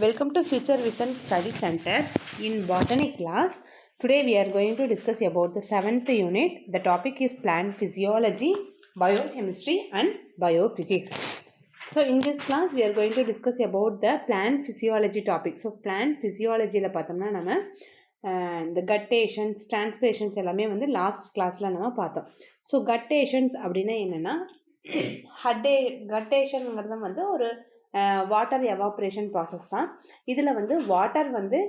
Welcome to Future Vision Study Center. In botany class, today we are going to discuss about the 7th unit. The topic is plant physiology, biochemistry and biophysics. So in this class, we are going to discuss about the plant physiology topic. So plant physiology la பார்த்தோம்னா நம்ம இந்த கட்டேஷன்ஸ் டிரான்ஸ்பிரேஷன்ஸ் எல்லாமே வந்து last கிளாஸில் நம்ம பார்த்தோம். So கட்டேஷன்ஸ் அப்படின்னா என்னென்னா கட்டேஷனுங்கிறது வந்து ஒரு வாட்டர் எவாப்ரேஷன் ப்ராசஸ் தான். இதில் வந்து வாட்டர் வந்து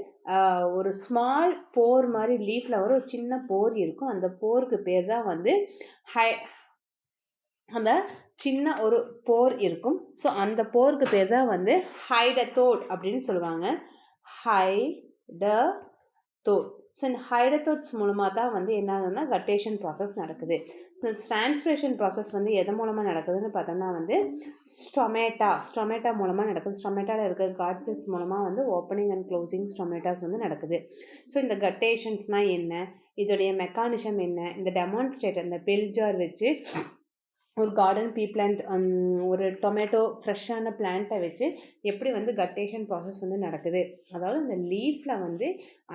ஒரு ஸ்மால் போர் மாதிரி லீஃபில் ஒரு சின்ன போர் இருக்கும். அந்த போருக்கு பேர் தான் வந்து அந்த சின்ன ஒரு போர் இருக்கும். ஸோ அந்த போருக்கு பேர் தான் வந்து ஹைடத்தோட் அப்படின்னு சொல்லுவாங்க. ஹைடத்தோட். ஸோ இந்த ஹைடத்தோட்ஸ் மூலமாக தான் வந்து என்ன ஆகுதுன்னா கட்டேஷன் ப்ராசஸ் நடக்குது. இந்த டிரான்ஸ்பிரேஷன் ப்ராசஸ் வந்து எது மூலமாக நடக்குதுன்னு பார்த்தோம்னா வந்து ஸ்டொமேட்டா மூலமாக நடக்குது. ஸ்டொமேட்டாவில் இருக்க காட் செல்ஸ் மூலமாக வந்து ஓப்பனிங் அண்ட் க்ளோசிங் ஸ்டொமேட்டாஸ் வந்து நடக்குது. ஸோ இந்த கட்டேஷன்ஸ்னால் என்ன, இதோடைய மெக்கானிசம் என்ன, இந்த டெமான்ஸ்ட்ரேட்டர் இந்த பெல் ஜார் வச்சு ஒரு கார்டன் பீ பிளான்ட் ஒரு டொமேட்டோ ஃப்ரெஷ்ஷான பிளான்ட்டை வச்சு எப்படி வந்து கட்டேஷன் ப்ராசஸ் வந்து நடக்குது. அதாவது அந்த லீஃபில் வந்து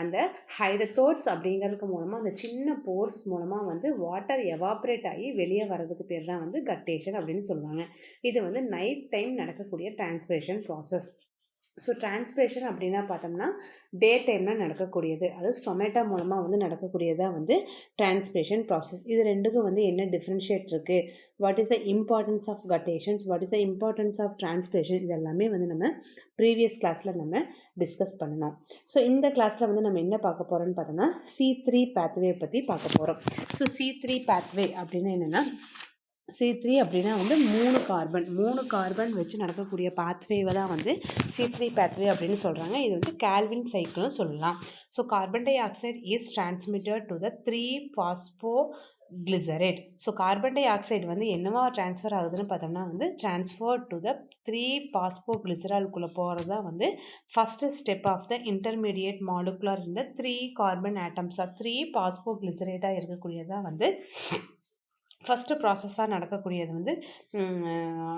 அந்த ஹைடத்தோட்ஸ் அப்படிங்கிறதுக்கு மூலமாக அந்த சின்ன போர்ஸ் மூலமாக வந்து வாட்டர் எவாப்ரேட் ஆகி வெளியே வர்றதுக்கு பேர் தான் வந்து கட்டேஷன் அப்படின்னு சொல்லுவாங்க. இது வந்து நைட் டைம் நடக்கக்கூடிய டிரான்ஸ்பிரேஷன் ப்ராசஸ். ஸோ டிரான்ஸ்பிரேஷன் அப்படின்னா பார்த்தோம்னா டே டைமில் நடக்கக்கூடியது, அது ஸ்டொமேட்டா மூலமாக வந்து நடக்கக்கூடியதாக வந்து டிரான்ஸ்பிரேஷன் ப்ராசஸ். இது ரெண்டுக்கும் வந்து என்ன டிஃப்ரென்ஷியேட் இருக்குது, what is the importance of guttations, what is the importance of transpiration, இதெல்லாமே வந்து நம்ம ப்ரீவியஸ் கிளாஸில் நம்ம டிஸ்கஸ் பண்ணணும். ஸோ இந்த கிளாஸில் வந்து நம்ம என்ன பார்க்க போகிறோம்னு பார்த்தோம்னா C3 பேத்வே பற்றி பார்க்க போகிறோம். ஸோ C3 பேத்வே அப்படின்னா என்னென்னா, C3 அப்படின்னா வந்து 3 கார்பன் வச்சு நடக்கக்கூடிய பாத்வேவை தான் வந்து C3 பாத்வே அப்படின்னு சொல்கிறாங்க. இது வந்து கால்வின் சைக்கிள்னு சொல்லலாம். So carbon dioxide is transmitted to the 3-phosphoglycerate. So carbon di oxide வந்து என்னவா டிரான்ஸ்ஃபர் ஆகுதுன்னு பார்த்தோம்னா வந்து டிரான்ஸ்ஃபர் டு த 3-phosphoglyceralக்குள்ளே போகிறது தான் வந்து first step of the intermediate molecular இந்த 3 கார்பன் ஆட்டம்ஸாக 3-phosphoglycerate இருக்கக்கூடியதாக வந்து ஃபஸ்ட்டு ப்ராசஸாக நடக்கக்கூடியது வந்து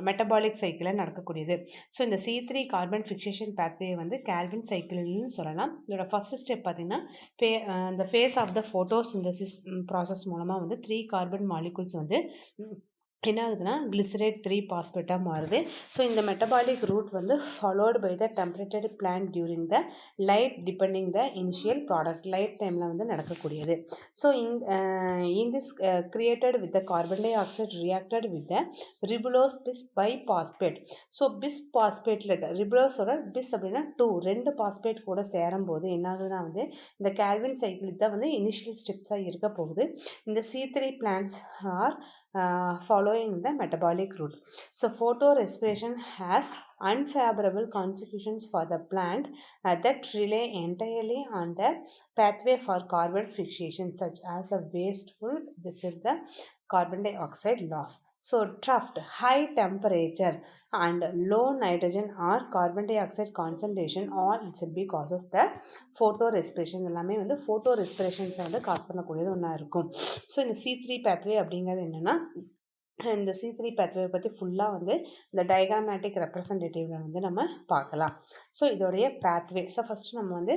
மெட்டபாலிக் சைக்கிளில் நடக்கக்கூடியது. ஸோ இந்த C3 கார்பன் ஃபிக்சேஷன் பேத்வே வந்து கால்வின் சைக்கிள்னு சொல்லலாம். இதோட ஃபஸ்ட்டு ஸ்டெப் பார்த்திங்கன்னா இந்த phase of the photosynthesis process மூலமாக வந்து 3 கார்பன் மாலிகுல்ஸ் வந்து என்ன ஆகுதுன்னா கிளிசரேட் 3-பாஸ்பேட்டாக மாறுது. ஸோ இந்த மெட்டபாலிக் ரூட் வந்து followed by the temperature plant during the light depending the initial product. Light டைமில் வந்து நடக்கக்கூடியது. So in this created with the carbon dioxide reacted with the ribulose bis bi phosphate. So bis பாஸ்பேட்டில் ரிபுலோஸோட பிஸ் அப்படின்னா 2 phosphate கூட சேரும் போது என்ன ஆகுதுன்னா வந்து இந்த கால்வின் சைக்கிள் தான் வந்து இனிஷியல் ஸ்டெப்ஸாக இருக்க போகுது. இந்த C3 plants R following the metabolic route. So photorespiration has unfavorable consequences for the plant that rely entirely on the pathway for carbon fixation, such as a wasteful, which is the carbon dioxide loss. So troughed, high temperature and low nitrogen or carbon dioxide concentration all it should be causes the photorespiration. எல்லாமே வந்து photorespiration வந்து cos பண்ணக்கூடியது ஒன்றா இருக்கும். So இந்த C3 pathway அப்படிங்கிறது என்னென்னா, இந்த C3 பேத்வே பற்றி ஃபுல்லாக வந்து இந்த டயக்ராமேட்டிக் ரெப்ரசன்டேட்டிவில் வந்து நம்ம பார்க்கலாம். ஸோ இதோடைய பேத்வே. ஸோ ஃபஸ்ட்டு நம்ம வந்து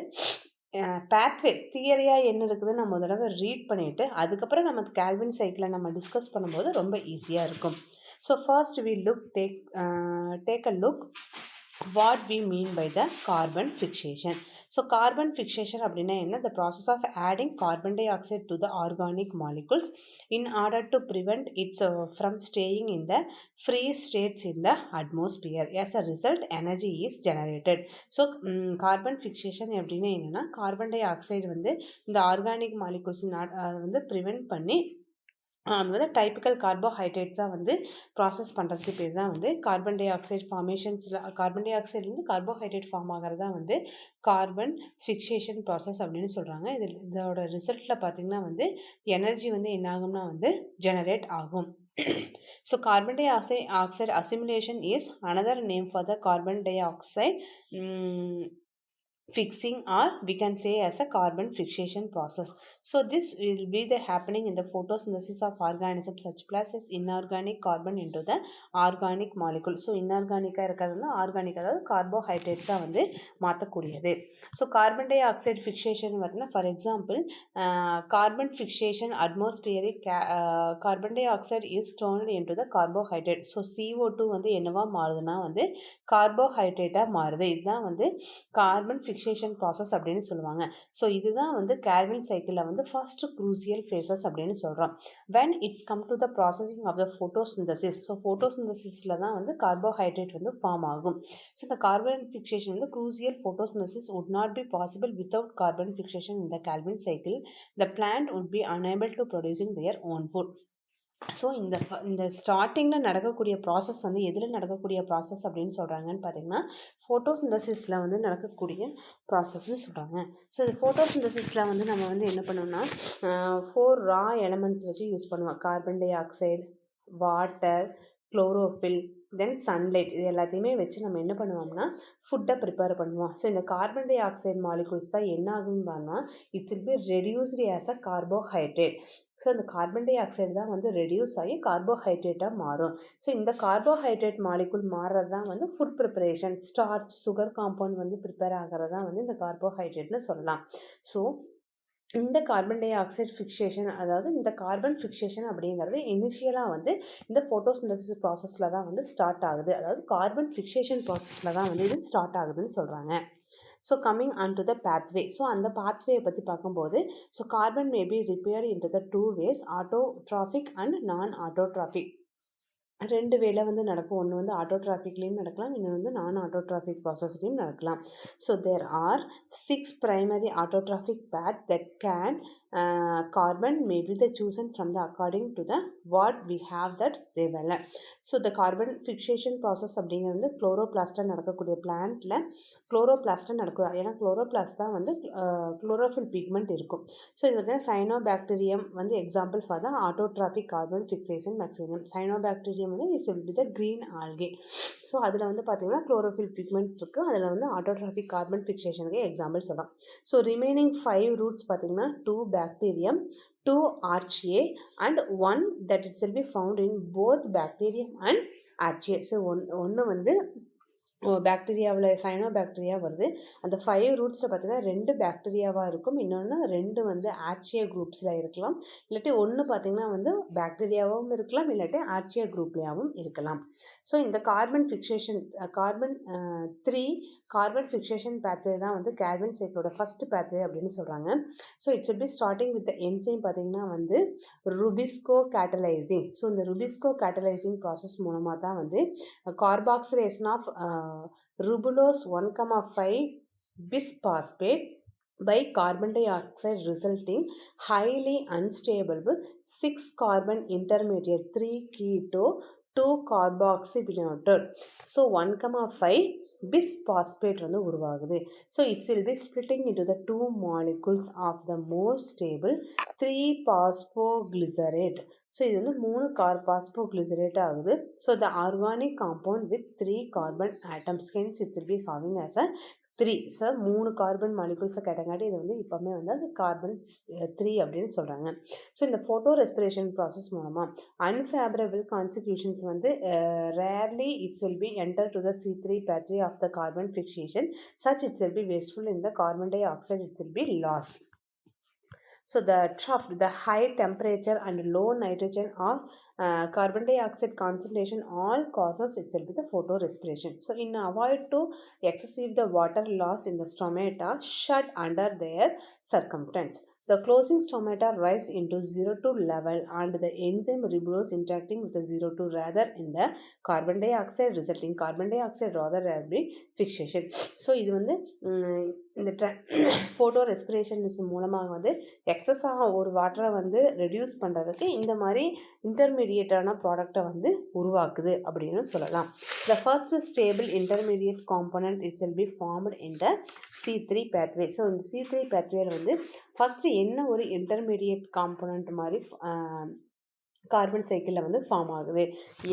பேத்வே தியரியாக என்ன இருக்குதுன்னு நம்ம தடவை ரீட் பண்ணிவிட்டு அதுக்கப்புறம் நம்ம கால்வின் சைக்கிளை நம்ம டிஸ்கஸ் பண்ணும்போது ரொம்ப ஈஸியாக இருக்கும். So first we take a look what we mean by the carbon fixation. So carbon fixation அப்படின்னா என்ன, the process of adding carbon dioxide to the organic molecules in order to prevent it from staying in the free states in the atmosphere. As a result energy is generated. So carbon fixation அப்படின்னா என்னன்னா, carbon di oxide வந்து இந்த organic molecules வந்து prevent பண்ணி வந்து typical கார்போஹைட்ரேட்ஸாக வந்து process பண்ணுறதுக்கு பேர் தான் வந்து கார்பன் டை ஆக்சைடு ஃபார்மேஷன்ஸில் கார்பன் டை ஆக்சைட்லேருந்து கார்போஹைட்ரேட் ஃபார்ம் ஆகிறது தான் வந்து கார்பன் ஃபிக்சேஷன் ப்ராசஸ் அப்படின்னு சொல்கிறாங்க. இதோட ரிசல்ட்டில் பார்த்திங்கன்னா வந்து எனர்ஜி வந்து என்ன ஆகும்னா வந்து ஜெனரேட் ஆகும். So carbon dioxide assimilation is another name for the carbon dioxide fixing, or we can say as a carbon fixation process. So this will be the happening in the photosynthesis of organisms such as inorganic carbon into the organic molecule. So inorganic இருக்கிறதுல organic அதாவது கார்போஹைட்ரேட்ஸாக வந்து மாற்றக்கூடியது. So carbon dioxide fixation பார்த்தீங்கன்னா for example carbon fixation atmospheric carbon dioxide is turned into the carbohydrate. So CO2 வந்து என்னவா மாறுதுன்னா வந்து கார்போஹைட்ரேட்டாக மாறுது. இதுதான் வந்து கார்பன் ஃபிக்சேஷன் ப்ராசஸ் அப்படின்னு சொல்லுவாங்க. ஸோ இதுதான் வந்து கார்பன் சைக்கிளில் வந்து ஃபர்ஸ்ட் க்ரூசியல் ஃபேஸஸ் அப்படின்னு சொல்கிறோம். when it's come to the processing of the photosynthesis. So photosynthesisல தான் வந்து கார்போஹைட்ரேட் வந்து ஃபார்ம் ஆகும். ஸோ இந்த கார்பன் ஃபிக்சேஷன் வந்து crucial photosynthesis would not be possible without carbon fixation in the Calvin cycle. The plant would be unable to producing their own food. So இந்த ஸ்டார்டிங்கில் நடக்கக்கூடிய ப்ராசஸ் வந்து எதில் நடக்கக்கூடிய ப்ராசஸ் அப்படின்னு சொல்கிறாங்கன்னு பார்த்தீங்கன்னா ஃபோட்டோசிந்தசிஸில் வந்து நடக்கக்கூடிய ப்ராசஸ்ன்னு சொல்கிறாங்க. ஸோ இந்த ஃபோட்டோசிந்தசிஸில் வந்து நம்ம வந்து என்ன பண்ணோம்னா 4 ரா எலமெண்ட்ஸ் வச்சு யூஸ் பண்ணுவோம். Carbon dioxide, water, chlorophyll, then sunlight, இது எல்லாத்தையுமே வச்சு நம்ம என்ன பண்ணுவோம்னா ஃபுட்டை ப்ரிப்பேர் பண்ணுவோம். ஸோ இந்த கார்பன் டை ஆக்சைடு மாலிகுல்ஸ் தான் என்ன ஆகும்னா it's will B reduced as a carbohydrate. So இந்த கார்பன் டை ஆக்சைடு தான் வந்து ரெடியூஸ் ஆகி கார்போஹைட்ரேட்டாக மாறும். ஸோ இந்த கார்போஹைட்ரேட் மாலிகுல் மாறுறது தான் வந்து food preparation, starch, sugar compound வந்து ப்ரிப்பேர் ஆகிறது தான் வந்து இந்த கார்போஹைட்ரேட்னு சொல்லலாம். ஸோ இந்த கார்பன் டை ஆக்சைடு ஃபிக்சேஷன், அதாவது இந்த கார்பன் ஃபிக்சேஷன் அப்படிங்கிறது இனிஷியலாக வந்து இந்த ஃபோட்டோசிந்தசிஸ் ப்ராசஸில் தான் வந்து ஸ்டார்ட் ஆகுது. அதாவது கார்பன் ஃபிக்சேஷன் ப்ராசஸில் தான் வந்து இது ஸ்டார்ட் ஆகுதுன்னு சொல்கிறாங்க. So coming on to the pathway. So அந்த பாத்வேயை பற்றி பார்க்கும்போது so carbon may be repaired into the 2 ways, autotrophic and நான் ஆட்டோட்ராஃபிக். 2 வேல வந்து நடக்கும். ஒன்று வந்து ஆட்டோட்ராஃபிக்லேயும் நடக்கலாம், இன்னொன்று வந்து நான் ஆட்டோட்ராஃபிக் ப்ராசஸ்லையும் நடக்கலாம். So there are 6 primary autotrophic paths that can carbon may be the chosen from the according to the what we have that develop. So the carbon fixation process அப்படிங்கிறது வந்து குளோரோபிளாஸ்டாக நடக்கக்கூடிய பிளான்ட்டில் குளோரோபிளாஸ்டாக நடக்கும். ஏன்னா குளோரோபிளாஸ்ட் தான் வந்து குளோரோஃபில் பிக்மெண்ட் இருக்கும். So இது வந்து சைனோபாக்டீரியம் வந்து example for the autotrophic carbon fixation mechanism. Cyanobacterium வந்து it's will be the green algae. So அதில் வந்து பார்த்தீங்கன்னா குளோரோஃபில் பிக்மெண்ட் இருக்குது. அதில் வந்து ஆட்டோட்ராஃபிக் கார்பன் ஃபிக்சேஷனுக்கு எக்ஸாம்பிள் சொல்லலாம். ஸோ ரிமைனிங் 5 ரூட்ஸ் பார்த்தீங்கன்னா 2 bacterium, 2 archaea and 1 that it will be found in both bacterium and archaea. So ஒன்று வந்து பாக்டீரியாவில் சைனோபாக்டீரியா வருது. அந்த 5 ரூட்ஸில் பார்த்தீங்கன்னா 2 பாக்டீரியாவாக இருக்கும், இன்னொன்று 2 வந்து ஆர்ச்சியா குரூப்ஸில் இருக்கலாம். இல்லாட்டி ஒன்று பார்த்தீங்கன்னா வந்து பாக்டீரியாவும் இருக்கலாம், இல்லாட்டி ஆர்ச்சியா குரூப்லையாகவும் இருக்கலாம். ஸோ இந்த carbon fixation carbon 3 carbon fixation pathway தான் வந்து கார்பன் சைக்கிளோட ஃபர்ஸ்ட் பேத்வே அப்படின்னு சொல்கிறாங்க. So it's will be starting with enzyme பார்த்தீங்கன்னா வந்து ருபிஸ்கோ கேட்டலைசிங். ஸோ இந்த ருபிஸ்கோ கேட்டலைசிங் ப்ராசஸ் மூலமாக தான் வந்து carboxylation of rubulose 1,5 bisphosphate by carbon dioxide resulting highly unstable 6 carbon intermediate 3 keto 2 carboxybutyl. So 1,5 bisphosphate வந்து உருவாகுது. So it will be splitting into the 2 molecules of the more stable 3 phosphoglycerate. So இது வந்து 3 கார்பாஸ்போக்ளிசரேட் ஆகுது. So the organic compound with 3 carbon atoms, hence it's will be having as a 3. So 3 carbon மாலிகுல்ஸை கேட்டங்காட்டி இது வந்து இப்போவுமே வந்து அது கார்பன் 3 அப்படின்னு சொல்கிறாங்க. ஸோ இந்த ஃபோட்டோ ரெஸ்பிரேஷன் ப்ராசஸ் மூலமாக அன்ஃபேவரபிள் கான்சிக்யூஷன்ஸ் வந்து rarely it's will be enter to the C3 pathway of the carbon fixation. Such it's will be wasteful in the carbon dioxide it's will be loss. So the trough, the high temperature and low nitrogen or carbon dioxide concentration all causes itself with the photorespiration. So in avoid to excessive the water loss in the stomata shut under their circumference. The closing stomata rise into 0 level and the enzyme ribulose interacting with the 0 rather in the carbon dioxide resulting carbon dioxide rather than be fixation. So இது வந்து இந்த photo respirations மூலமாக வந்து எக்ஸஸாக ஒரு வாட்டரை வந்து reduce பண்ணுறதுக்கு இந்த மாதிரி இன்டர்மீடியேட்டான ப்ராடக்டை வந்து உருவாக்குது அப்படின்னு சொல்லலாம். The first stable intermediate component it's will B formed in the C3 pathway. So இந்த C3 pathwayல வந்து ஃபஸ்ட்டு என்ன ஒரு இன்டர்மீடியேட் காம்பனண்ட் மாதிரி கார்பன் சைக்கிளில் வந்து ஃபார்ம் ஆகுது.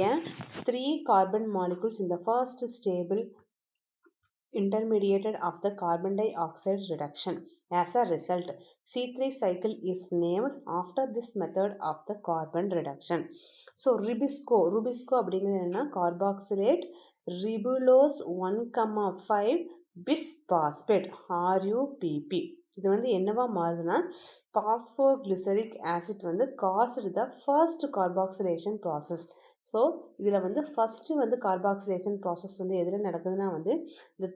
ஏன் 3 கார்பன் மாலிகுல்ஸ் இந்த first stable intermediate of the carbon dioxide reduction. As a result, C3 cycle is named after this method of the carbon reduction. So Rubisco அப்படிங்கிறது என்னன்னா carboxylate ribulose 1,5 bisphosphate RUPP. இது வந்து என்னவா மாறுதுன்னா phosphoglyceric acid வந்து caused the first carboxylation process. So இதில் வந்து first வந்து carboxylation process வந்து எதில் நடக்குதுன்னா வந்து இந்த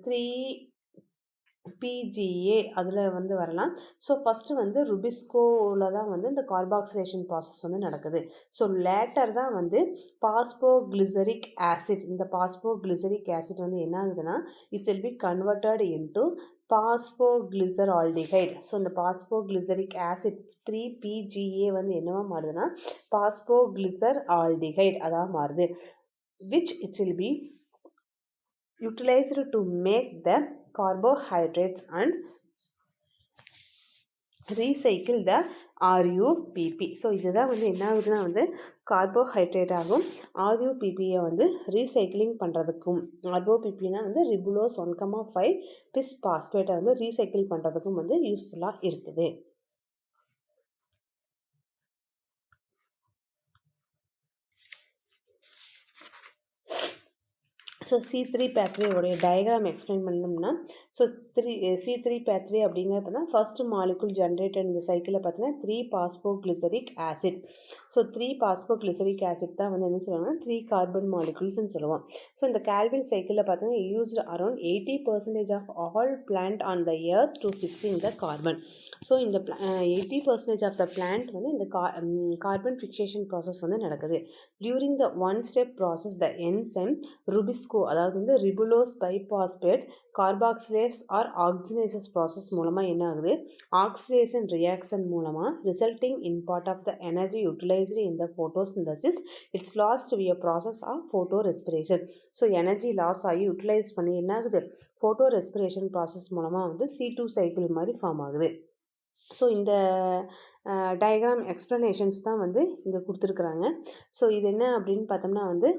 3PGA அதில் வந்து வரலாம். ஸோ ஃபஸ்ட்டு வந்து ருபிஸ்கோவில் தான் வந்து இந்த கார்பாக்சிலேஷன் ப்ராசஸ் வந்து நடக்குது. ஸோ லேட்டர் தான் வந்து பாஸ்போக்ளிசரிக் ஆசிட், இந்த பாஸ்போக்ளிசரிக் ஆசிட் வந்து என்ன ஆகுதுன்னா it's will be converted into phosphoglyceraldehyde. So இந்த பாஸ்போக்ளிசரிக் ஆசிட் 3PGA வந்து என்னவா மாறுதுன்னா பாஸ்போக்ளிசரால்டிஹைட் அதான் மாறுது, which it will be utilized to make the carbohydrates and recycle the RUPP. So இதுதான் வந்து என்ன ஆகுதுன்னா வந்து கார்போஹைட்ரேட் ஆகும் RUPPயை வந்து ரீசைக்கிளிங் பண்ணுறதுக்கும், RUPPனா வந்து ரிபுலோஸ் 1,5 பிஸ்பாஸ்பேட்டை வந்து ரீசைக்கிள் பண்ணுறதுக்கும் வந்து யூஸ்ஃபுல்லாக இருக்குது. ஸோ C3 pathway உடைய டயக்ராம் எக்ஸ்பிளைன் பண்ணோம்னா, ஸோ C3 pathway அப்படிங்கிறது பார்த்தீங்கன்னா ஃபர்ஸ்ட் மாலிகுல் ஜென்ரேட்டட் இந்த சைக்கிளில் பார்த்தீங்கன்னா 3 phosphoglyceric acid. So 3 phosphoglyceric acid தான் வந்து என்ன சொல்லுவாங்கன்னா 3 கார்பன் மாலிகுல்ஸ்ன்னு சொல்லுவோம். ஸோ இந்த கால்வின் சைக்கிளில் பார்த்தீங்கன்னா used around 80% of all plant on the earth to fixing the carbon. So இந்த 80% ஆஃப் த பிளான்ட் வந்து இந்த கார்பன் ஃபிக்சேஷன் ப்ராசஸ் வந்து நடக்குது. During the one step process the enzyme rubisco அதாவது வந்து ribulose biphosphate carboxylase or oxygenase process மூலமாக என்ன ஆகுது, ஆக்சிடேஷன் ரியாக்ஷன் மூலமாக resulting in part of the energy utilised in the photosynthesis it's lost via a process of photo respiration. So energy loss ஆகி utilise பண்ணி என்ன ஆகுது, ஃபோட்டோ ரெஸ்பிரேஷன் ப்ராசஸ் மூலமாக வந்து C2 சைக்கிள் மாதிரி ஃபார்ம் ஆகுது. ஸோ இந்த டயக்ராம் எக்ஸ்ப்ளனேஷன்ஸ் தான் வந்து இங்கே கொடுத்துருக்குறாங்க. ஸோ இது என்ன அப்படின்னு பார்த்தோம்னா வந்து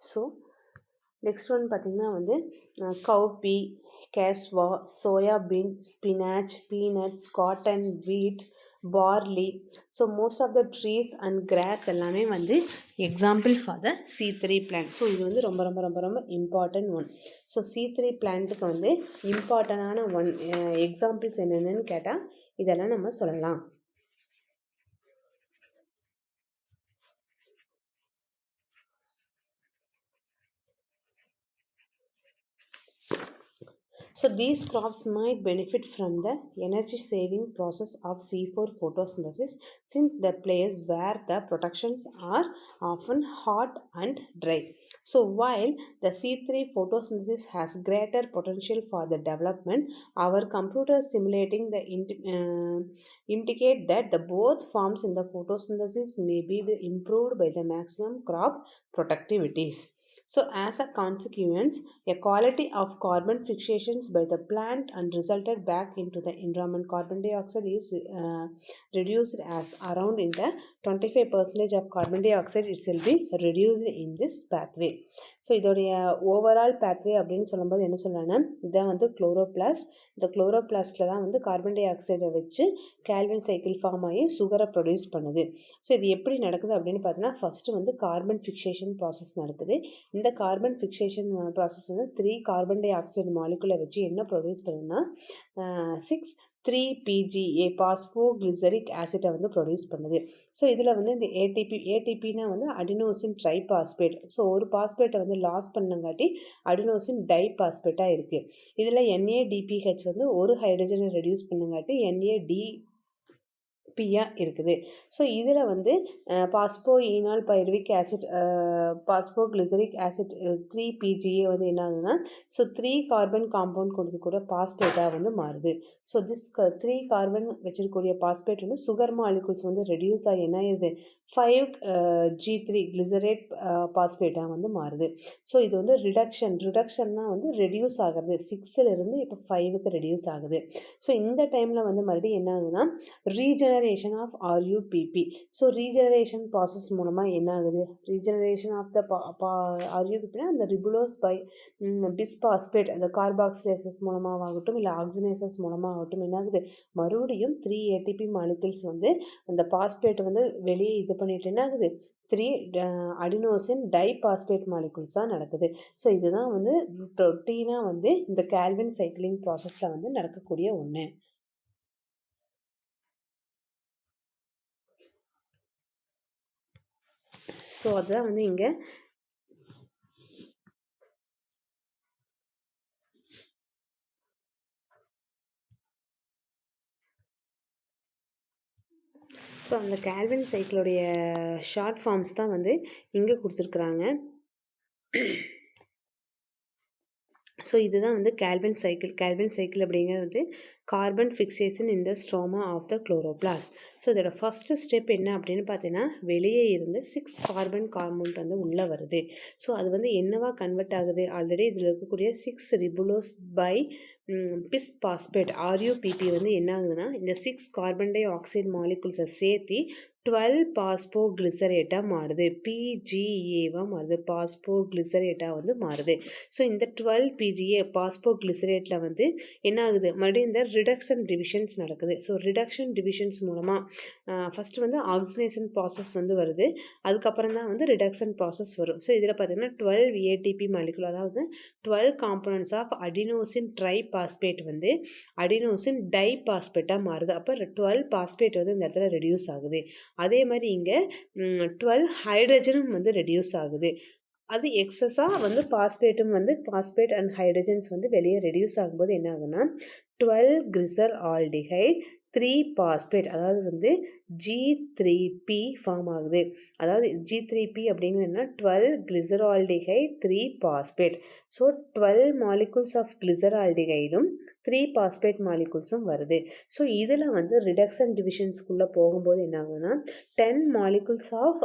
ஸோ நெக்ஸ்ட் ஒன் பார்த்திங்கன்னா வந்து cowpea, cassava, soybean, spinach, peanuts, cotton, wheat, barley. So most of the trees and grass எல்லாமே வந்து example for the C3 plant. So இது வந்து ரொம்ப ரொம்ப ரொம்ப ரொம்ப இம்பார்ட்டன்ட் ஒன். ஸோ C3 பிளான்ட்டுக்கு வந்து இம்பார்ட்டண்டான ஒன் எக்ஸாம்பிள்ஸ் என்னென்னு கேட்டால் இதெல்லாம் நம்ம சொல்லலாம். So these crops might benefit from the energy saving process of C4 photosynthesis since the place where the productions are often hot and dry. So while the C3 photosynthesis has greater potential for the development, our computers simulating the indicate that the both forms in the photosynthesis may be improved by the maximum crop productivities. So as a consequence, a quality of carbon fixations by the plant and resulted back into the environment. Carbon dioxide is reduced as around in the 25% of carbon dioxide it will be reduced in this pathway. So இதோடைய overall pathway அப்படின்னு சொல்லும்போது என்ன சொல்லலாம்னா இதான் வந்து chloroplast. இந்த குளோரோபிளாஸ்டில் தான் வந்து கார்பன் டை ஆக்சைடை வச்சு கேல்வின் சைக்கிள் ஃபார்ம் ஆகி சுகரை ப்ரொடியூஸ் பண்ணுது. ஸோ இது எப்படி நடக்குது அப்படின்னு பார்த்தீங்கன்னா ஃபஸ்ட்டு வந்து கார்பன் ஃபிக்சேஷன் ப்ராசஸ் நடக்குது. இந்த கார்பன் ஃபிக்சேஷன் ப்ராசஸ் வந்து 3 கார்பன் டை ஆக்சைடு மாலிகுலை வச்சு என்ன ப்ரொடியூஸ் பண்ணுதுன்னா 6-3-PGA பாஸ்போக்ளிசரிக் ஆசிட்டை வந்து ப்ரொடியூஸ் பண்ணுது. ஸோ இதில் வந்து இந்த ஏடிபினா வந்து அடினோசின் ட்ரைபாஸ்பேட். ஸோ ஒரு பாஸ்பேட்டை வந்து லாஸ் பண்ணங்காட்டி அடினோசின் டைபாஸ்பேட்டாக இருக்குது. இதில் NADPH வந்து ஒரு ஹைட்ரஜனை ரெடியூஸ் பண்ணங்காட்டி NAD பியா இருக்குது. ஸோ இதில் வந்து phosphoenol pyruvic acid phosphoglyceric acid 3PGA வந்து என்ன ஆகுதுன்னா ஸோ 3 கார்பன் காம்பவுண்ட் கொண்டது கூட பாஸ்பேட்டாக வந்து மாறுது. ஸோ திஸ் 3 கார்பன் வச்சிருக்கக்கூடிய பாஸ்பேட் வந்து சுகர் மாலிகுல்ஸ் வந்து ரெடியூஸ் ஆகி என்ன ஆயிடுது 5G3 கிளிசரேட் பாஸ்பேட்டாக வந்து மாறுது. ஸோ இது வந்து ரிடக்ஷன்னா வந்து ரெடியூஸ் ஆகிறது 6லேருந்து இப்போ 5க்கு ரெடியூஸ் ஆகுது. ஸோ இந்த டைமில் வந்து மறுபடியும் என்ன ஆகுதுன்னா regeneration of RUPP. So regeneration process மூலமாக என்ன ஆகுது ரீஜெனரேஷன் ஆஃப் த RUPPனா அந்த ரிபுலோஸ் பை பிஸ்பாஸ்பேட் அந்த கார்பாக்சிலேசஸ் மூலமாகட்டும் இல்லை ஆக்சினேசஸ் மூலமாகட்டும் என்ன ஆகுது மறுபடியும் 3 ATP மாலிகுல்ஸ் வந்து அந்த பாஸ்பேட் வந்து வெளியே இது பண்ணிட்டு என்ன ஆகுது 3 அடினோசின் டைபாஸ்பேட் மாலிகுல்ஸ் தான் நடக்குது. ஸோ இதுதான் வந்து ரொட்டீனாக வந்து இந்த கால்வின் சைக்கிளிங் ப்ராசஸில் வந்து நடக்கக்கூடிய ஒன்று. ஸோ அதுதான் வந்து இங்கே ஸோ அந்த கால்வின் சைக்கிளுடைய ஷார்ட் ஃபார்ம்ஸ் தான் வந்து இங்கே கொடுத்துருக்குறாங்க. ஸோ இதுதான் வந்து கால்வின் சைக்கிள் அப்படிங்கிறது வந்து carbon fixation in the stroma of the chloroplast. So இதோட ஃபஸ்ட்டு ஸ்டெப் என்ன அப்படின்னு பார்த்தீங்கன்னா வெளியே இருந்து 6 கார்பன் காம்பவுண்ட் வந்து உள்ளே வருது. ஸோ அது வந்து என்னவா கன்வெர்ட் ஆகுது ஆல்ரெடி இதில் இருக்கக்கூடிய 6 ரிபுலோஸ் பை பிஸ்பாஸ்பேட் RUPP வந்து என்ன ஆகுதுன்னா இந்த 6 கார்பன் டை ஆக்சைடு மாலிகுல்ஸை சேர்த்து 12 பாஸ்போகிளிசரேட்டாக மாறுது PGAவாக மாறுது பாஸ்போகிளிசரேட்டாக வந்து மாறுது. ஸோ இந்த 12 PGA பாஸ்போகிளிசரேட்டில் வந்து என்ன ஆகுது மறுபடியும் இந்த ரிடக்ஷன் டிவிஷன்ஸ் நடக்குது. ஸோ ரிடக்ஷன் டிவிஷன்ஸ் மூலமாக ஃபஸ்ட்டு வந்து ஆக்சினேஷன் ப்ராசஸ் வந்து வருது, அதுக்கப்புறம் தான் வந்து ரிடக்ஷன் ப்ராசஸ் வரும். ஸோ இதில் பார்த்தீங்கன்னா 12 ATP மாலிகுல் அதாவது 12 காம்பனன்ட்ஸ் ஆஃப் அடினோசின் ட்ரைபாஸ்பேட் வந்து அடினோசின் டைபாஸ்பேட்டாக மாறுது. அப்போ 12 பாஸ்பேட் வந்து இந்த இடத்துல ரெடியூஸ் ஆகுது. அதே மாதிரி இங்கே 12 ஹைட்ரஜனும் வந்து ரெடியூஸ் ஆகுது. அது எக்ஸஸாக வந்து பாஸ்பேட் அண்ட் ஹைட்ரஜன்ஸ் வந்து வெளியே ரெடியூஸ் ஆகும்போது என்ன ஆகுதுன்னா 12 கிளிசர் ஆல்டிஹைட் 3 பாஸ்பேட் அதாவது வந்து G3P ஃபார்ம் ஆகுது. அதாவது G3P அப்படிங்கிறதுனா 12 glyceraldehyde 3 phosphate. So 12 molecules of கிளிசரால்டிஹைடும் 3 பாஸ்பேட் மாலிகுல்ஸும் வருது. ஸோ இதில் வந்து ரிடக்ஷன் டிவிஷன்ஸ்குள்ளே போகும்போது என்ன ஆகுதுன்னா 10 மாலிகுல்ஸ் ஆஃப்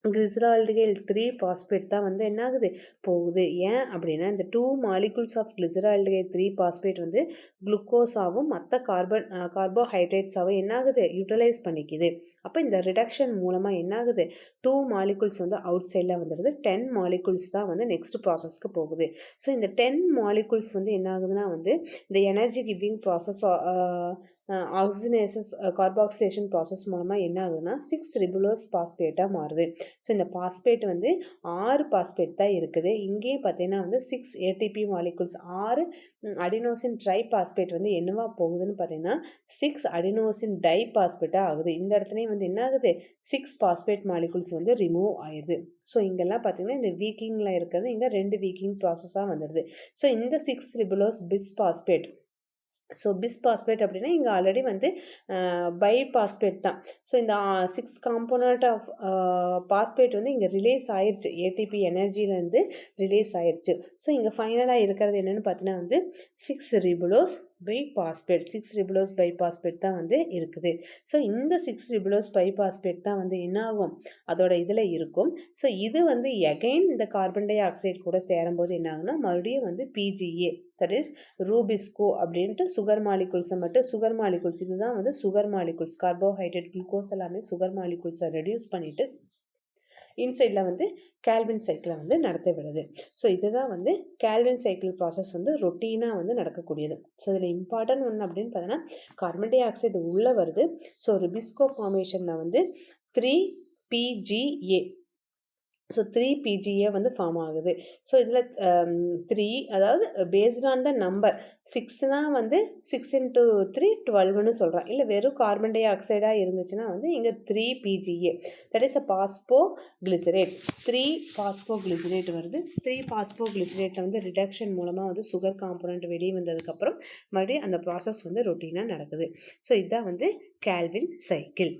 கிளிசரால்டிகைல் 3 பாஸ்பேட் தான் வந்து என்ன ஆகுது போகுது. ஏன் அப்படின்னா இந்த 2 மாலிகுல்ஸ் ஆஃப் கிளிசரால்டிகைல் 3 பாஸ்பேட் வந்து குளுக்கோஸாகவும் மற்ற கார்போஹைட்ரேட்ஸாகவும் என்ன ஆகுது யூட்டிலைஸ் பண்ணிக்குது. அப்போ இந்த ரிடக்ஷன் மூலமாக என்ன ஆகுது 2 மாலிகுல்ஸ் வந்து அவுட் சைடில் வந்துடுது, 10 மாலிகுல்ஸ் தான் வந்து நெக்ஸ்ட் ப்ராசஸ்க்கு போகுது. ஸோ இந்த 10 மாலிகுல்ஸ் வந்து என்ன ஆகுதுன்னா வந்து இந்த எனர்ஜி கிவிங் ப்ராசஸ் ஆக்சினேசஸ் கார்பாக்சிலேஷன் ப்ராசஸ் மூலமாக என்ன ஆகுதுன்னா 6 ரிபுலோஸ் பாஸ்பேட்டாக மாறுது. ஸோ இந்த பாஸ்பேட் வந்து 6 பாஸ்பேட் தான் இருக்குது. இங்கேயும் பார்த்தீங்கன்னா வந்து 6 ATP molecules 6 adenosine try phosphate வந்து என்னவா போகுதுன்னு பார்த்தீங்கன்னா 6 அடினோசின் டை பாஸ்பேட்டாக ஆகுது. இந்த இடத்துலையும் வந்து என்ன ஆகுது 6 பாஸ்பேட் மாலிகுல்ஸ் வந்து ரிமூவ் ஆயிடுது. ஸோ இங்கெல்லாம் பார்த்தீங்கன்னா இந்த வீக்கிங்கில் இருக்கிறது இங்கே 2 வீக்கிங் ப்ராசஸாக வந்துடுது. ஸோ இந்த 6 ரிபுலோஸ் பிஸ்பாஸ்பேட் ஸோ பிஸ்பாஸ்பேட் அப்படின்னா இங்கே ஆல்ரெடி வந்து பைபாஸ்பேட் தான். ஸோ இந்த 6 காம்போனண்ட் ஆஃப் பாஸ்பேட் வந்து இங்கே ரிலீஸ் ஆயிடுச்சு, ATP எனர்ஜிலேருந்து ரிலீஸ் ஆயிடுச்சு. ஸோ இங்கே ஃபைனலாக இருக்கிறது என்னென்னு பார்த்தீங்கன்னா வந்து 6 ரிபுலோஸ் பைபாஸ்பேட் தான் வந்து இருக்குது. ஸோ இந்த 6 ரிபுலோஸ் பைபாஸ்பேட் தான் வந்து என்ன ஆகும் அதோட இதில் இருக்கும். ஸோ இது வந்து எகைன் இந்த கார்பன் டை ஆக்சைடு கூட சேரும்போது என்ன ஆகுனா மறுபடியும் வந்து PGA தட் இஸ் ரூபிஸ்கோ அப்படின்ட்டு சுகர் மாலிகுல்ஸ் இதுதான் வந்து சுகர் மாலிகுல்ஸ் கார்போஹைட்ரேட் குளுக்கோஸ் எல்லாமே சுகர் மாலிகுல்ஸை ரெடியூஸ் பண்ணிட்டு இன்சைடில் வந்து கால்வின் சைக்கிளை வந்து நடத்த விடுது. ஸோ இதுதான் வந்து கால்வின் சைக்கிள் ப்ராசஸ் வந்து ரொட்டீனாக வந்து நடக்கக்கூடியது. ஸோ இதில் இம்பார்ட்டன்ட் ஒன்று அப்படின்னு பார்த்தீங்கன்னா கார்பன் டை ஆக்சைடு உள்ளே வருது. ஸோ ரிபிஸ்கோ ஃபார்மேஷனில் வந்து 3PGA ஸோ 3 PGA வந்து ஃபார்ம் ஆகுது. ஸோ இதில் 3 அதாவது பேஸ்ட் ஆன் த நம்பர் 6னா வந்து 6 × 3 12ன்னு சொல்கிறோம். இல்லை வெறும் கார்பன் டை ஆக்சைடாக இருந்துச்சுன்னா வந்து இங்கே 3 PGA தட் இஸ் அ பாஸ்போகிளிசரேட். 3 பாஸ்போகிளிசரேட் வருது. 3 பாஸ்போகிளிசரேட்டில் வந்து ரிடக்ஷன் மூலமாக வந்து சுகர் காம்பனண்ட் வெளியே வந்ததுக்கப்புறம் மறுபடியும் அந்த ப்ராசஸ் வந்து ரொட்டீனாக நடக்குது. ஸோ இதுதான் வந்து கால்வின் சைக்கிள்.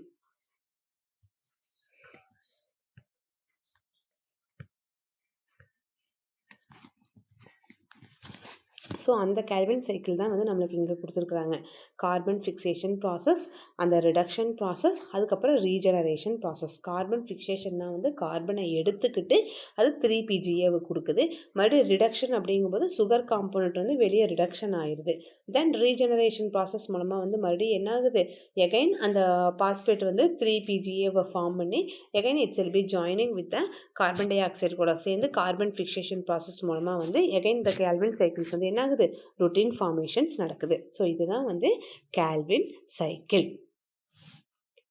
ஸோ அந்த கால்வின் சைக்கிள் தான் வந்து நம்மளுக்கு இங்கே கொடுத்துருக்குறாங்க. கார்பன் ஃபிக்சேஷன் ப்ராசஸ், அந்த ரிடக்ஷன் ப்ராசஸ், அதுக்கப்புறம் ரீஜெனரேஷன் ப்ராசஸ். கார்பன் ஃபிக்சேஷன்னா வந்து கார்பனை எடுத்துக்கிட்டு அது 3 PGAவை கொடுக்குது. மறுபடியும் ரிடக்ஷன் அப்படிங்கும்போது சுகர் காம்பனண்ட் வந்து வெளியே ரிடக்ஷன் ஆயிடுது. தென் ரீஜெனரேஷன் ப்ராசஸ் மூலமாக வந்து மறுபடியும் என்ன ஆகுது, எகைன் அந்த பாஸ்பேட் வந்து 3 PGAவை ஃபார்ம் பண்ணி again it's will B joining with the carbon di oxide கூட சேர்ந்து கார்பன் ஃபிக்சேஷன் ப்ராசஸ் மூலமாக வந்து எகைன் இந்த கால்வின் சைக்கிள்ஸ் வந்து என்ன ஆகுது, ரொட்டீன் ஃபார்மேஷன்ஸ் நடக்குது. ஸோ இதுதான் வந்து கால்வின் சைக்கிள்.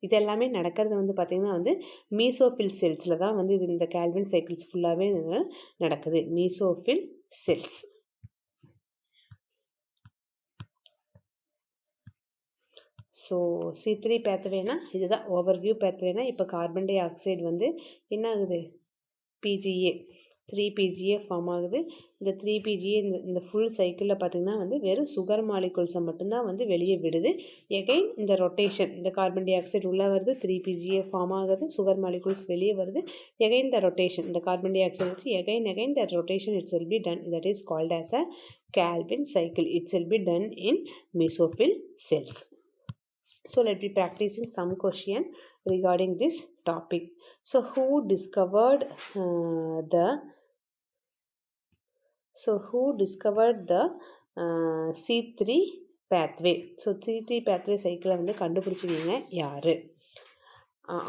இது எல்லாமே நடக்கிறது வந்து பார்த்திங்கன்னா வந்து மீசோஃபில் செல்ஸில் தான் வந்து இது இந்த கால்வின் சைக்கிள்ஸ் ஃபுல்லாகவே நடக்குது. Mesophyll cells. ஸோ C3 பேத்வேனா இதுதான் ஓவர்வியூ பேத்வேனா. இப்போ கார்பன் டை ஆக்சைடு வந்து என்ன ஆகுது, PGA 3 PGA ஃபார்ம் ஆகுது. இந்த 3 PGA இந்த ஃபுல் சைக்கிளில் பார்த்திங்கன்னா வந்து வெறும் சுகர் மாலிகுல்ஸை மட்டும்தான் வந்து வெளியே விடுது. எகைன் இந்த ரொட்டேஷன், இந்த கார்பன் டை ஆக்சைடு உள்ளே வருது, 3 PGA ஃபார்ம் ஆகுது, சுகர் மாலிகுல்ஸ் வெளியே வருது. எகைன் த ரொட்டேஷன், இந்த கார்பன் டை ஆக்சைடு வச்சு again the rotation it's will be done. That is called as a Calvin cycle. It's will be done in mesophyll cells. So let me practicing some question regarding this topic. So who discovered the C3 pathway? So C3 pathway cycle வந்து கண்டுபிடிச்சிருக்கீங்க யாரு?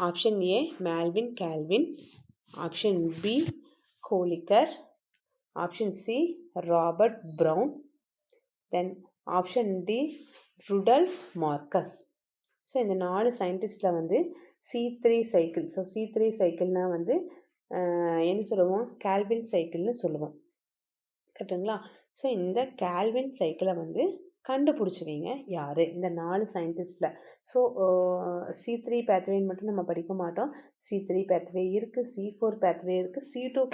Option A Melvin Calvin, option B Kolliker, option C Robert Brown, then option D Rudolph Marcus. So இந்த 4 சயின்டிஸ்டில் வந்து C3 cycle. So C3 சைக்கிள்னால் வந்து என்ன சொல்லுவோம், Calvin சைக்கிள்னு சொல்லுவோம், கரெக்டுங்களா? ஸோ இந்த கால்வின் சைக்கிளை வந்து கண்டுபிடிச்சிவீங்க யார், இந்த 4 சயின்டிஸ்டில். ஸோ C3 பேத்வேன்னு மட்டும் நம்ம படிக்க மாட்டோம். C3 பேத்வே இருக்குது, C4 பேத்வே இருக்குது, C2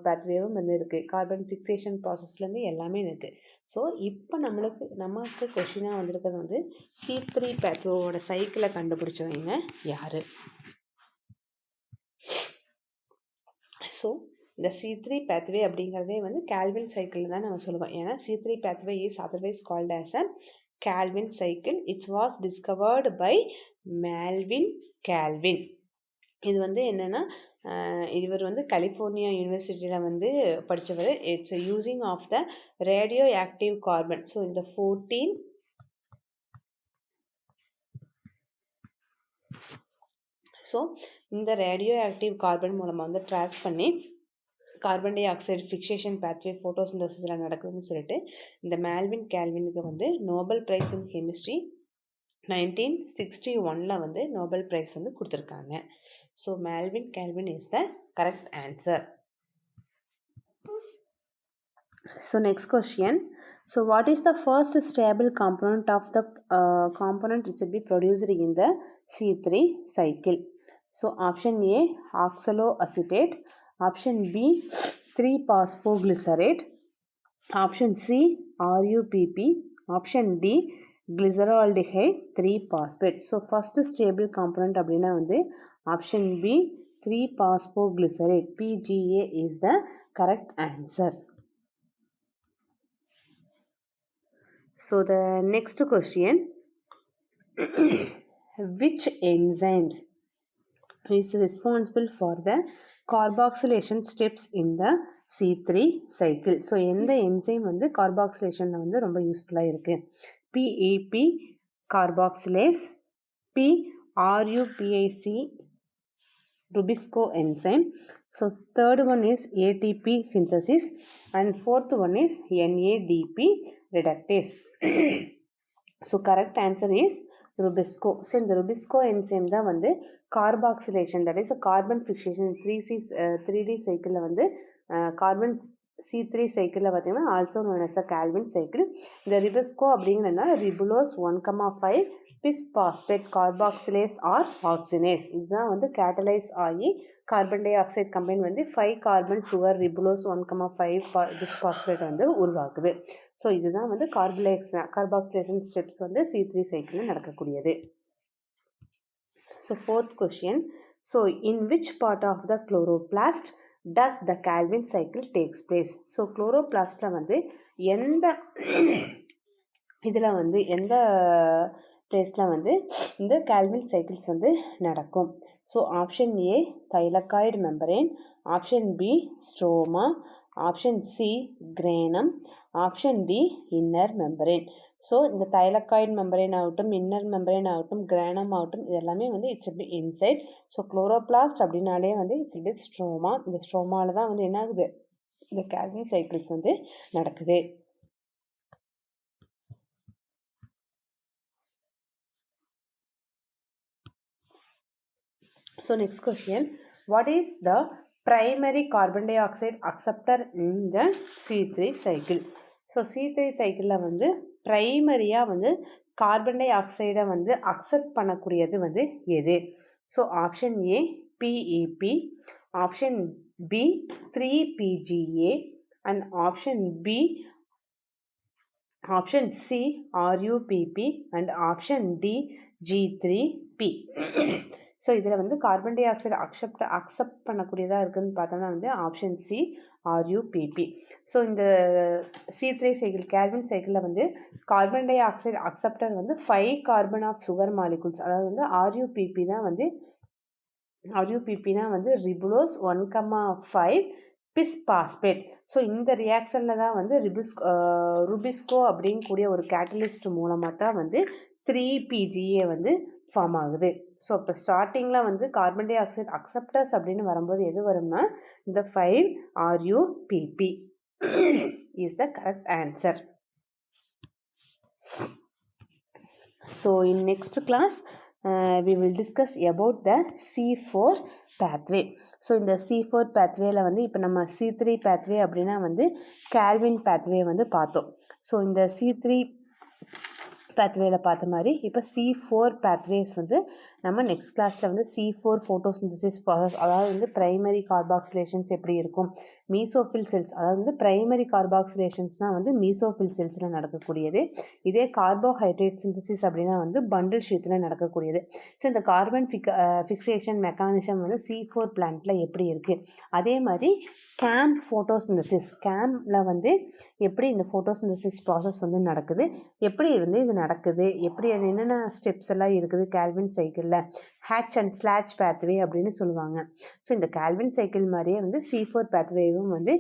பேத்வேவும் வந்து இருக்குது. கார்பன் ஃபிக்சேஷன் ப்ராசஸ்லேருந்து எல்லாமே இருக்குது. ஸோ இப்போ நமக்கு கொஷினாக வந்திருக்கிறது வந்து C3 பேத்வேவோட சைக்கிளை கண்டுபிடிச்சவங்க யார்? ஸோ இந்த C3 pathway அப்படிங்கிறதே வந்து கால்வின் சைக்கிள் தான் நம்ம சொல்லுவோம். ஏன்னா C3 pathway is otherwise called as a Calvin cycle. It was discovered by Melvin Calvin. இது வந்து என்னென்னா இவர் வந்து கலிஃபோர்னியா யூனிவர்சிட்டியில் வந்து படித்தவர். It's using of the radio active carbon. So இந்த 14 ஸோ இந்த ரேடியோ ஆக்டிவ் கார்பன் மூலமாக வந்து ட்ரான்ஸ் பண்ணி carbon dioxide fixation pathway ஃபோட்டோசிந்தசிஸில் நடக்குதுன்னு சொல்லிட்டு இந்த மேல்வின் கால்வினுக்கு வந்து நோபல் ப்ரைஸ் இன் கெமிஸ்ட்ரி 1961 வந்து நோபல் ப்ரைஸ் வந்து கொடுத்துருக்காங்க. So Melvin Calvin is the correct answer. So next question. So what is the first stable component of the component which will be produced in the C3 cycle? So option A oxaloacetate, option B 3-phosphoglycerate, option C RUPP, option D glyceraldehyde 3-phosphate. So first stable component அப்படினா வந்து option B 3-phosphoglycerate PGA is the correct answer. So the next question, which enzymes is responsible for the carboxylation steps in the C3 cycle? So எந்த enzyme வந்து carboxylationல வந்து ரொம்ப யூஸ்ஃபுல்லாக இருக்கு? PEP carboxylase, PRUPAC Rubisco enzyme. So third one is ATP synthesis and fourth one is NADP reductase. So correct answer is RuBisCO. So இந்த RuBisCO enzyme தான் வந்து carboxylation, that is carbon fixation 3D சைக்கிளில் வந்து carbon C3 சைக்கிளில் பார்த்தீங்கன்னா also known as a Calvin cycle. இந்த ரிபிஸ்கோ அப்படிங்கிறதுனா ribulose 1,5 பிஸ் phosphate carboxylase R ஆக்சினேஸ். இதுதான் வந்து கேட்டலைஸ் ஆகி கார்பன் டை ஆக்சைடு கம்பைன் வந்து 5 கார்பன் சுகர் ரிபுலோஸ் 1,5 பிஸ் பாஸ்பேட் வந்து உருவாக்குது. ஸோ இதுதான் வந்து கார்பாக்சிலேஷன் ஸ்டெப்ஸ் வந்து C3 சைக்கிளில் நடக்கக்கூடியது. So fourth question. So in which part of the chloroplast does the Calvin cycle takes place? ஸோ குளோரோபிளாஸ்டில் வந்து எந்த இதில் வந்து எந்த பிளேஸில் வந்து இந்த கால்வின் சைக்கிள்ஸ் வந்து நடக்கும்? So option A thylakoid membrane, option B stroma, option C granum, option D inner membrane. So இந்த தைலகாய்டு மெம்பரேன் ஆகட்டும், இன்னர் மெம்பரேன் ஆகட்டும், கிரானம் ஆகட்டும், இது எல்லாமே வந்து it's be inside. So chloroplast அப்படின்னாலே வந்து இட்ஸ் பி ஸ்ட்ரோமா. இந்த ஸ்ட்ரோமாவில் தான் வந்து என்ன ஆகுது, இந்த கால்வின் சைக்கிள்ஸ் வந்து நடக்குது. So next question, what is the primary carbon dioxide acceptor in the C3 cycle? So C3 cycle வந்து பிரைமரியாக வந்து கார்பன் டை ஆக்சைடை வந்து அக்செப்ட் பண்ணக்கூடியது வந்து எது? So option A PEP, option B 3PGA and option B option C RUPP and option D G3P. So இதில் வந்து carbon dioxide accept பண்ணக்கூடியதாக இருக்குதுன்னு பார்த்தோம்னா வந்து ஆப்ஷன் சி RUPP. ஸோ இந்த C3 சைக்கிள் கால்வின் சைக்கிளில் வந்து கார்பன் டை ஆக்சைடு அக்செப்டர் வந்து 5 கார்பன் ஆஃப் சுகர் மாலிகுல்ஸ், அதாவது வந்து RUPP தான் வந்து ரிபுலோஸ் 1,5 பிஸ் பாஸ்பேட். ஸோ இந்த ரியாக்ஷனில் தான் வந்து ருபிஸ்கோ அப்படிங்கக்கூடிய ஒரு கேட்டலிஸ்ட் மூலமாக தான் வந்து 3PGA வந்து ஃபார்ம் ஆகுது. ஸோ இப்போ ஸ்டார்டிங்கில் வந்து கார்பன் டை ஆக்சைடு அக்செப்டர்ஸ் அப்படின்னு வரும்போது எது வரும்னா இந்த 5 RUPP is the correct answer. So in next class we will discuss about the C4 pathway. So இந்த C4 pathwayல வந்து இப்போ நம்ம C3 pathway அப்படின்னா வந்து கால்வின் pathway வந்து பார்த்தோம். ஸோ இந்த C3 pathwayல பார்த்த மாதிரி இப்போ C4 pathways வந்து நம்ம நெக்ஸ்ட் கிளாஸில் வந்து C4 ஃபோட்டோசிந்தசிஸ் ப்ராசஸ், அதாவது வந்து பிரைமரி கார்பாக்சிலேஷன்ஸ் எப்படி இருக்கும், மீசோஃபில் செல்ஸ், அதாவது வந்து பிரைமரி கார்பாக்சிலேஷன்ஸ்னால் வந்து மீசோஃபில் செல்ஸில் நடக்கக்கூடியது, இதே கார்போஹைட்ரேட் சிந்தசிஸ் அப்படின்னா வந்து பண்டில் ஷீத்தில் நடக்கக்கூடியது. ஸோ இந்த கார்பன் ஃபிக்சேஷன் மெக்கானிசம் வந்து C4 பிளான்ட்டில் எப்படி இருக்குது, அதே மாதிரி கேம்பில் வந்து எப்படி இந்த ஃபோட்டோசிந்தசிஸ் ப்ராசஸ் வந்து நடக்குது, எப்படி வந்து இது நடக்குது, எப்படி என்னென்ன ஸ்டெப்ஸ் எல்லாம் இருக்குது கால்வின் சைக்கிளில், ஹேட்ச் அண்ட் ஸ்லாட்ச் பேத்வே அப்படின்னு சொல்லுவாங்க. ஸோ இந்த கால்வின் சைக்கிள் மாதிரியே வந்து C4 பேத்வேவும் வந்து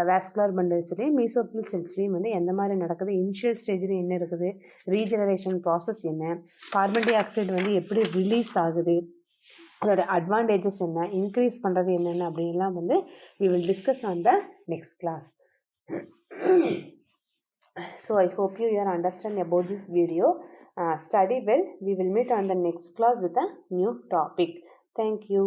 வாஸ்குலர் பண்டில்ஸ்லேயும் மீசோஃபில் செல்ஸ்லேயும் வந்து எந்த மாதிரி நடக்குது, இனிஷியல் ஸ்டேஜில் என்ன இருக்குது, ரீஜெனரேஷன் ப்ராசஸ் என்ன, கார்பன் டை ஆக்சைடு வந்து எப்படி ரிலீஸ் ஆகுது, அதோட அட்வான்டேஜஸ் என்ன, இன்க்ரீஸ் பண்ணுறது என்னென்ன அப்படின்லாம் வந்து we will discuss on the next class. So I hope you understand about this video. Study well. We will meet on the next class with a new topic. Thank you.